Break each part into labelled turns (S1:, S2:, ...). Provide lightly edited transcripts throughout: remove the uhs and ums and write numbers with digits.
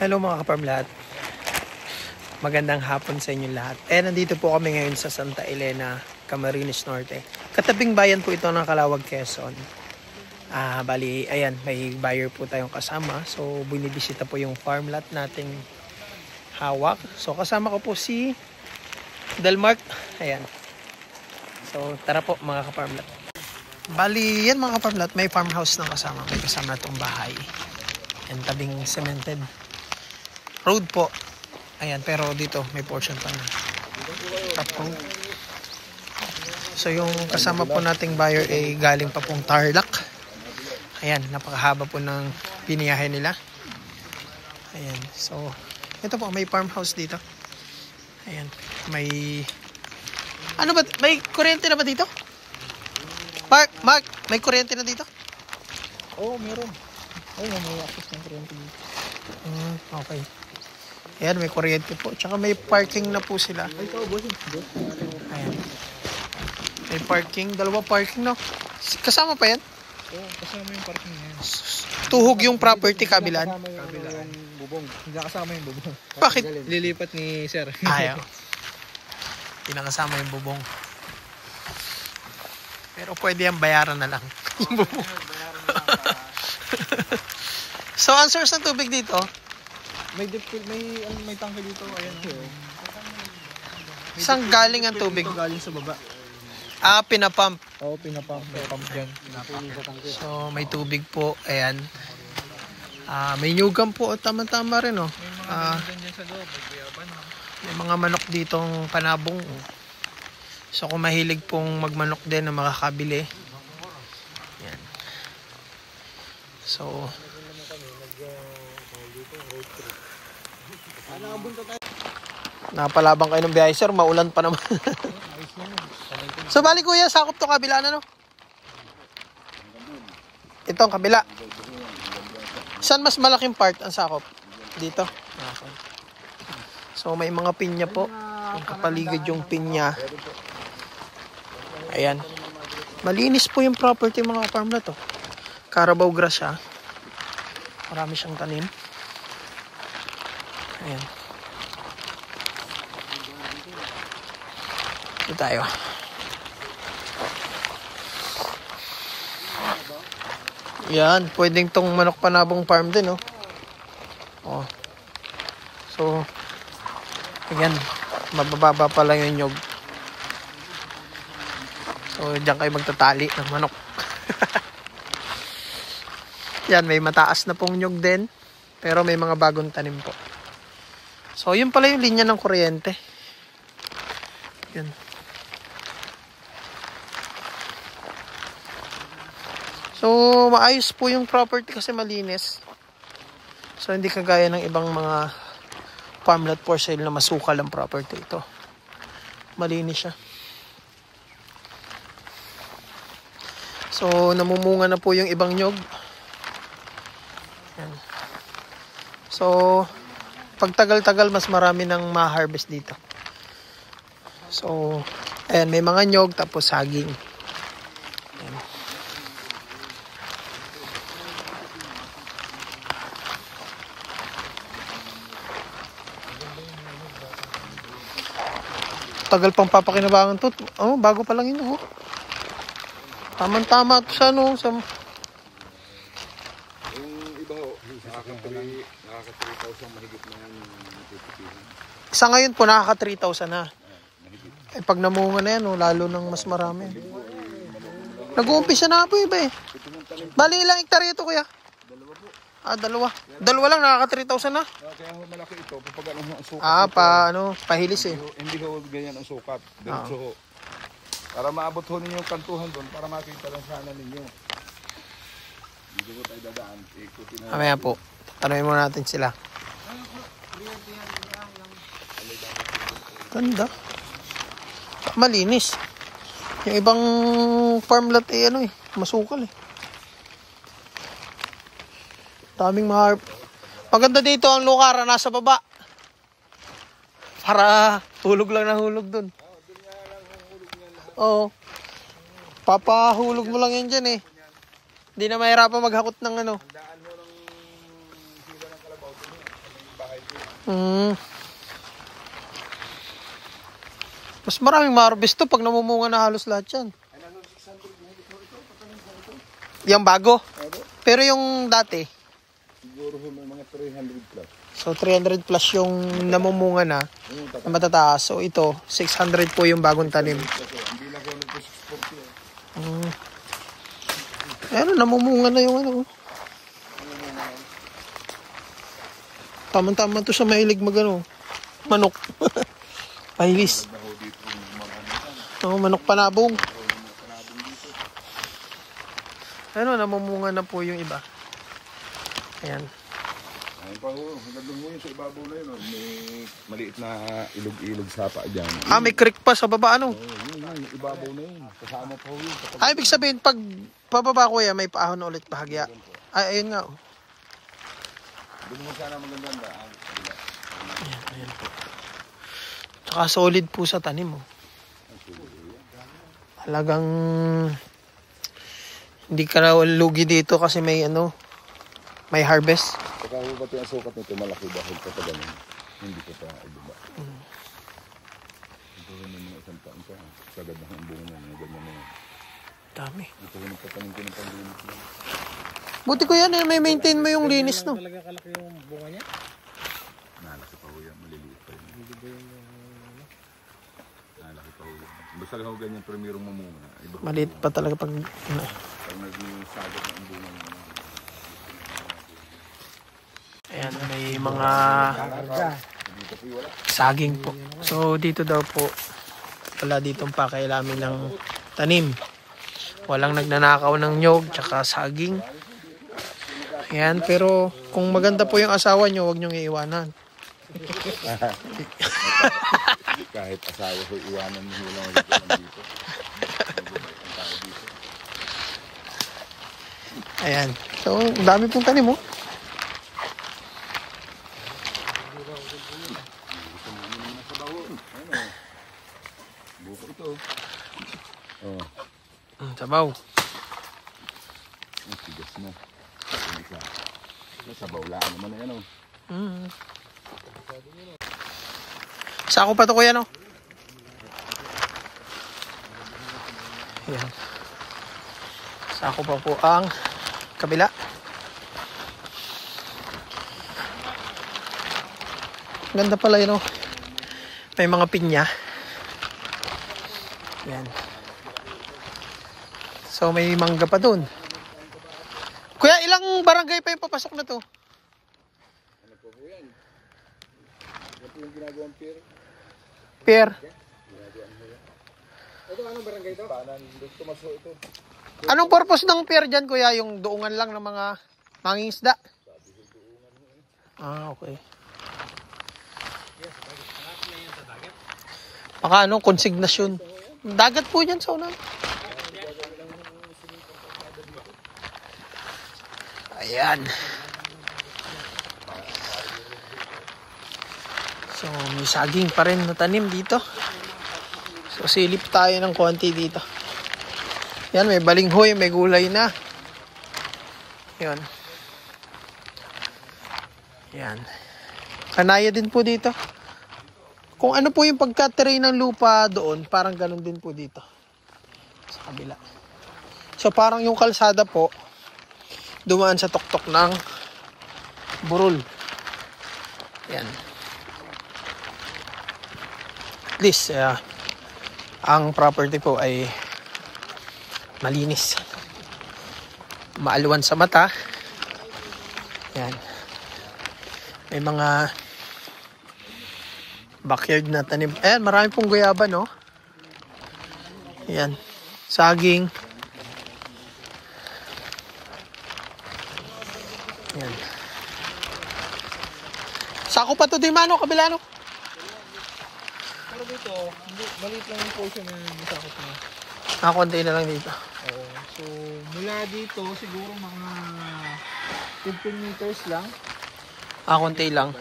S1: Hello mga kaparm lahat. Magandang hapon sa inyo lahat. Nandito po kami ngayon sa Santa Elena, Camarines Norte. Katabing bayan po ito ng Calawag, Quezon. Bali, ayan, may buyer po tayong kasama. So, binibisita po yung farm lot nating hawak. So, kasama ko po si Delmark. Ayan. So, tara po mga kaparm lot. Bali, yan mga kaparm lot, may farmhouse na kasama. May kasama na itong bahay. Yan, tabing cemented road po. Ayan, pero dito may portion pa na top coat. So yung kasama po nating buyer ay galing pa pong Tarlac. Ayan, napakahaba po ng biniyahe nila. Ayan, so ito po, may farmhouse dito. Ayan, may ano ba, may kuryente na ba dito? Mark, may kuryente na dito?
S2: Oo, meron. Oo, may access ng kuryente dito.
S1: Okay. Ayan, may kuryente po. Tsaka may parking na po sila.
S2: Ay, ito, bossing.
S1: Ayan. May parking. Dalawa parking, no? Kasama pa yan?
S2: Oo, kasama yung parking na yan.
S1: Tuhog yung property kabilaan.
S2: Kabilaan. Bubong. Hindi kasama yung bubong.
S1: Bakit?
S2: Lilipat ni sir.
S1: Ayaw. Pinakasama yung bubong. Pero pwede yan, bayaran na lang. Yung bubong. So, ang source ng tubig dito?
S2: May tangke dito. Ayan.
S1: Saan galing ang tubig?
S2: Ito galing sa baba.
S1: Pinapump.
S2: Oo, pinapump. May pump dyan.
S1: So, may tubig po. Ayan. May nyugam po. Tama-tama rin, oh. May mga manok ditong panabong. So, kung mahilig pong magmanok din na makakabili. Ayan. So, napalabang kayo ng biyahe, sir. Maulan pa naman. So, bali kuya, sakop to kabila na, no? Itong kabila. Saan mas malaking part ang sakop? Dito. Okay. So, may mga pinya po. Yung kapaligid yung pinya. Ayan. Malinis po yung property mga farm na to. Carabao grass siya. Marami siyang tanim. Ayan. Ito tayo. Yan, pwedeng tong manok panabong farm din, oh. Oh. So, ayan, mabababa pa lang yung nyog. So, diyan kayo magtatali ng manok. Yan, may mataas na pong nyog din, pero may mga bagong tanim po. So, yun pala yung linya ng kuryente. Yan. So, maayos po yung property kasi malinis. So, hindi kagaya ng ibang mga farm lot for sale na masukal ang property ito. Malinis siya. So, namumunga na po yung ibang nyog. Yan. So, pag tagal-tagal, mas marami nang ma-harvest dito. So, ayan, may mga nyog, tapos saging. Ayan. Tagal pang papakinabangan to. Oh, bago pa lang yun, oh. Tama-tama to sa ano, sa...
S3: Yung iba ho, nakaka-3,000 mahigit na yan yung natitipihan.
S1: Sa ngayon po, nakaka-3,000 na. Pag namunga na yan, oh, lalo nang mas marami. Nag-uumpisa na po iba, eh. Bali, ilang hektarya ito, kuya?
S3: Dalawa po.
S1: Dalawa. Dalawa lang, nakaka-3,000 na.
S3: Kaya malaki ito, kapag ang sukat.
S1: Pahilis, eh.
S3: Hindi ho ganyan ang sukat. Diretso ho. Para maabot ho ninyo yung kantuhan doon, para makita lang sana ninyo. Dito po tayo dadaan. Ikutin na.
S1: Mamaya po. Tanungin muna natin sila. Ganda. Malinis. Yung ibang farm lot masukal, eh. Daming maganda dito ang lukara nasa baba. Para hulog lang na hulog dun. Oo. Papahulog mo lang yan dyan, eh. Hindi na mahirapan maghakot ng ano. Mas maraming ma-harvest to pag namumunga na halos lahat yan. Yung bago. Pero yung dati,
S3: Siguro may mga 300 plus.
S1: so 300 plus yung namumunga na matataas. So ito, 600 po yung bagong tanim.
S3: Kasi hindi lang ko nito 640.
S1: Ayan, namumunga na yung ano. Tama-tama to sa mahilig magano. Manok. Pahilis. Oo, manok panabong. Ano, namumunga na po yung iba. Ayan.
S3: Ayun pa ho, hanggang mo yun sa ibabaw na yun. May maliit na ilog-ilog sapa dyan.
S1: Ah, may creek pa sa baba, ano?
S3: Yun, ibabaw na yun. Kasama pa ho yun.
S1: Ay, ibig sabihin, pag pababa ko yan, may paahon na ulit bahagya. Ay, ayun nga. Oh.
S3: Doon mo sana magandang daan.
S1: Ayan po. Tsaka solid po sa tanim, oh. Talagang hindi ka na lugi dito kasi may ano, may harvest.
S3: Saka ho pati ang sukat nito malaki dahil pa ganun. Hindi ko pa ibaba. Ito ho naman isang taon pa. Sagad na ang bunga niya. Ganyan na yan.
S1: Dami.
S3: Ito ho nagpatanim ko ng panglinis na.
S1: Buti ko yan, may maintain mo yung linis, no?
S2: Talaga kalaki yung bunga niya.
S3: Nalaki pa ho yan. Maliliit pa yun. Nalaki pa ho yan. Basta lang ho ganyan primerong mamunga. Iba ho.
S1: Maliit pa talaga pag...
S3: Pag naging sagad na ang bunga niya.
S1: Ayan, may mga saging po. So, dito daw po, wala ditong pakailamin ng tanim. Walang nagnanakaw ng nyog, tsaka saging. Ayan, pero kung maganda po yung asawa nyo, huwag nyong iiwanan.
S3: Kahit asawa ko iwanan mo lang dito.
S1: Ayan. So, dami pong tanim, oh.
S3: Buko ito. Oh,
S1: Sabaw.
S3: ang tigas mo. Hindi ka. Sabaw lang naman na yan, oh.
S1: Sako pa to, kuya, no? Ayan. Sako pa po ang kabila. Ganda pala yun, oh. May mga pinya. Ayan. So, may mangga pa dun. Kuya, ilang barangay pa yung papasok na to?
S3: Ano po yan? Ano po yung ginagawang pier?
S1: Pier.
S3: Ito, anong barangay ito? Panan, gusto maso ito.
S1: Anong purpose ng pier dyan, kuya? Yung doongan lang ng mga mangingisda? Ah, okay. Baka ano, konsignasyon. Dagat po dyan sa unan. Ayan. So, may saging pa rin na tanim dito. So, silip tayo ng konti dito. Yan, may balinghoy, may gulay na. Yan. Yan. Kanaya din po dito. Kung ano po yung pagka-terrain ng lupa doon, parang ganun din po dito. Sa kabila. So, parang yung kalsada po, dumaan sa tuktok ng burol. Yan. At least, ang property po ay malinis. Maalwan sa mata. Yan. May mga backyard na tanim. Ayan, marami pong guyaba, no? Ayan. Saging. Ayan. Sako pa to di mano, kabila, no?
S2: Pero dito, maliit lang yung portion na nasakot na.
S1: Nakakunti na lang dito.
S2: Oo. So, mula dito, siguro mga 15 meters lang.
S1: Nakakunti lang.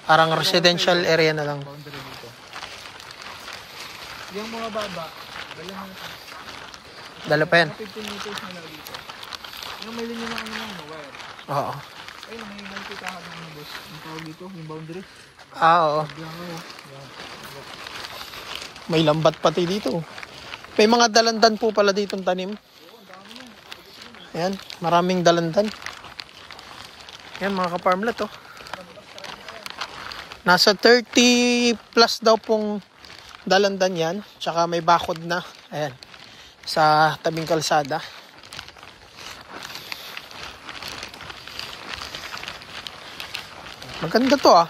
S1: Parang residential area na lang.
S2: Boundary dito. Yung mga baba, dala mo na.
S1: Dala pa yan.
S2: Mga 15 meters na lang dito. Yung may linya na ano lang, no, wire.
S1: Oo.
S2: Ay, may nakikitahan ng boss. Ang tawag dito, yung boundary.
S1: Oo.
S2: Yan o. Yan.
S1: May lambat pati dito. May mga dalandan po pala ditong tanim. Ayan, maraming dalandan. Ayan mga ka-farmlet oh. Nasa 30 plus daw pong dalandan yan. Tsaka may bakod na. Ayan. Sa tabing kalsada. Maganda to ah.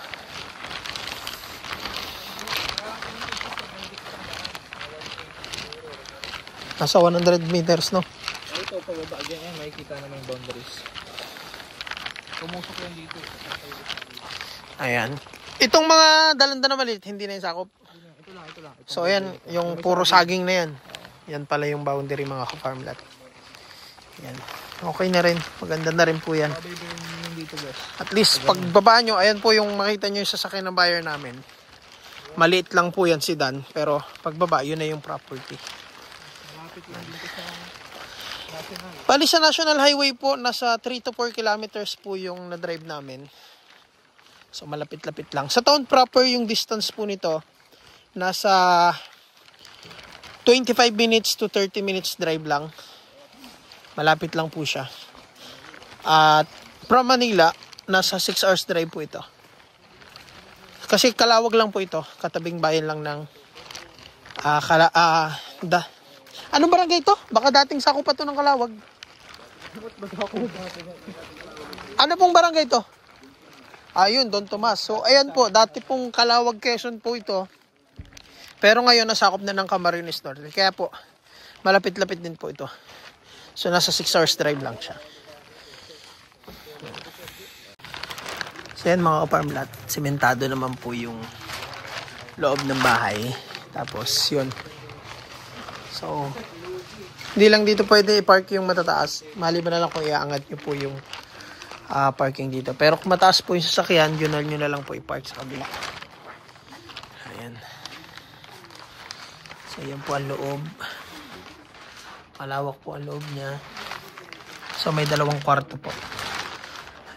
S1: Nasa 100 meters no.
S2: Ito, pababa dyan yan, makikita naman yung boundaries. Pumusok yan dito.
S1: Ayan. Itong mga dalandan na maliit, hindi na yung sakop.
S2: Ito lang. Ito.
S1: So ayan, yung puro saging na yan. Yan pala yung boundary mga ka-farmlet. Yan. Okay na rin. Maganda na rin po yan.
S2: Pababa yung dito boss.
S1: At least pagbaba nyo, ayan po yung makita nyo yung sasakyan ng buyer namin. Maliit lang po yan sedan. Pero pagbaba, yun na yung property.
S2: Malapit lang dito sa national.
S1: Bali sa National Highway po, nasa 3 to 4 kilometers po yung na-drive namin. So malapit-lapit lang. Sa town proper yung distance po nito, nasa 25 minutes to 30 minutes drive lang. Malapit lang po siya. At from Manila, nasa 6 hours drive po ito. Kasi Calawag lang po ito. Katabing bayan lang ng anong barangay ito? Baka dating sakop pa ito ng Calawag. Ano pong barangay ito? Ayun, Don Tomas. So, ayan po, dati pong Calawag, Quezon po ito. Pero ngayon, nasakop na ng Camarines Norte. Kaya po, malapit-lapit din po ito. So, nasa 6 hours drive lang siya. So, yan mga ka-farmlat. Sementado naman po yung loob ng bahay. Tapos, yun. So, hindi lang dito pwede i-park yung matataas. Maliban na lang kung iaangat nyo po yung parking dito. Pero kung mataas po yung sasakyan, yun nyo na lang po i-park sa kabila. Ayan. So, yan po ang loob. Malawak po ang loob niya. So, may 2 kwarto po.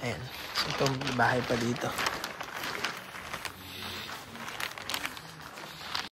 S1: Ayan. So, ito, may bahay pa dito.